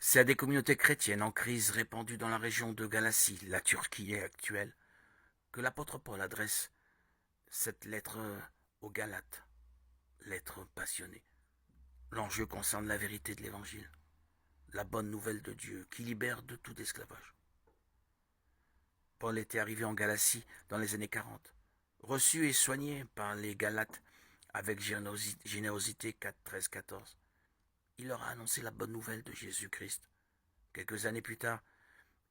C'est à des communautés chrétiennes en crise répandues dans la région de Galatie, la Turquie actuelle, que l'apôtre Paul adresse cette lettre aux Galates, lettre passionnée. L'enjeu concerne la vérité de l'Évangile, la bonne nouvelle de Dieu qui libère de tout esclavage. Paul était arrivé en Galatie dans les années 40, reçu et soigné par les Galates avec générosité 13-14. Il leur a annoncé la bonne nouvelle de Jésus-Christ. Quelques années plus tard,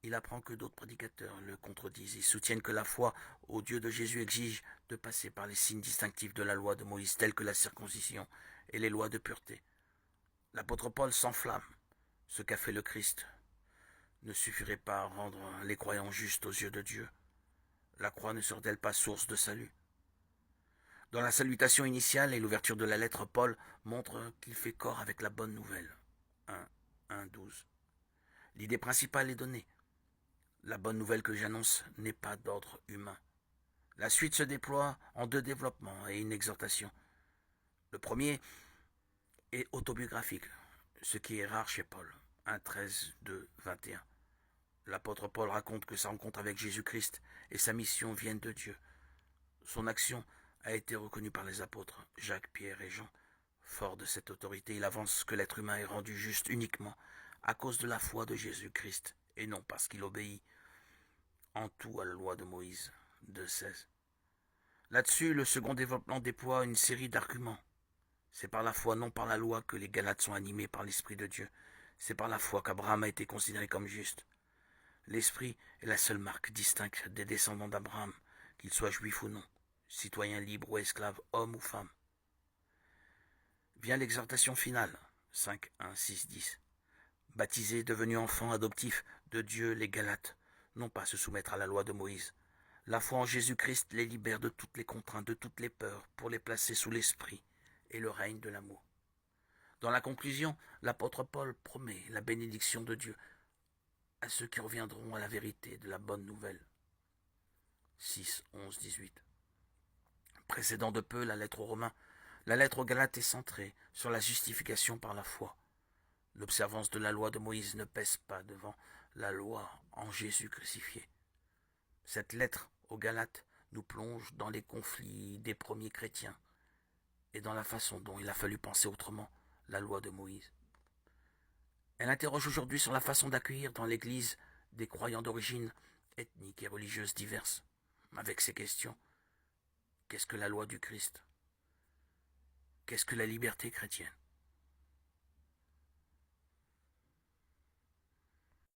il apprend que d'autres prédicateurs le contredisent et soutiennent que la foi au Dieu de Jésus exige de passer par les signes distinctifs de la loi de Moïse tels que la circoncision et les lois de pureté. L'apôtre Paul s'enflamme. Ce qu'a fait le Christ ne suffirait pas à rendre les croyants justes aux yeux de Dieu. La croix ne serait-elle pas source de salut? Dans la salutation initiale et l'ouverture de la lettre, Paul montre qu'il fait corps avec la bonne nouvelle. 1:12. L'idée principale est donnée. La bonne nouvelle que j'annonce n'est pas d'ordre humain. La suite se déploie en deux développements et une exhortation. Le premier est autobiographique, ce qui est rare chez Paul. 1:13-21. L'apôtre Paul raconte que sa rencontre avec Jésus-Christ et sa mission viennent de Dieu. Son action a été reconnue par les apôtres, Jacques, Pierre et Jean. Fort de cette autorité, il avance que l'être humain est rendu juste uniquement à cause de la foi de Jésus-Christ, et non parce qu'il obéit en tout à la loi de Moïse 2:16. Là-dessus, le second développement déploie une série d'arguments. C'est par la foi, non par la loi, que les Galates sont animés par l'Esprit de Dieu. C'est par la foi qu'Abraham a été considéré comme juste. L'Esprit est la seule marque distincte des descendants d'Abraham, qu'ils soient juifs ou non, citoyens libres ou esclaves, hommes ou femmes. Vient l'exhortation finale, 5:1-6-10. Baptisés, devenus enfants adoptifs de Dieu, les Galates, non pas se soumettre à la loi de Moïse. La foi en Jésus-Christ les libère de toutes les contraintes, de toutes les peurs, pour les placer sous l'Esprit et le règne de l'amour. Dans la conclusion, l'apôtre Paul promet la bénédiction de Dieu à ceux qui reviendront à la vérité de la bonne nouvelle. 6:11-18. Précédant de peu la lettre aux Romains, la lettre aux Galates est centrée sur la justification par la foi. L'observance de la loi de Moïse ne pèse pas devant la loi en Jésus crucifié. Cette lettre aux Galates nous plonge dans les conflits des premiers chrétiens et dans la façon dont il a fallu penser autrement la loi de Moïse. Elle interroge aujourd'hui sur la façon d'accueillir dans l'Église des croyants d'origine ethnique et religieuse diverses. Avec ces questions, qu'est-ce que la loi du Christ? Qu'est-ce que la liberté chrétienne?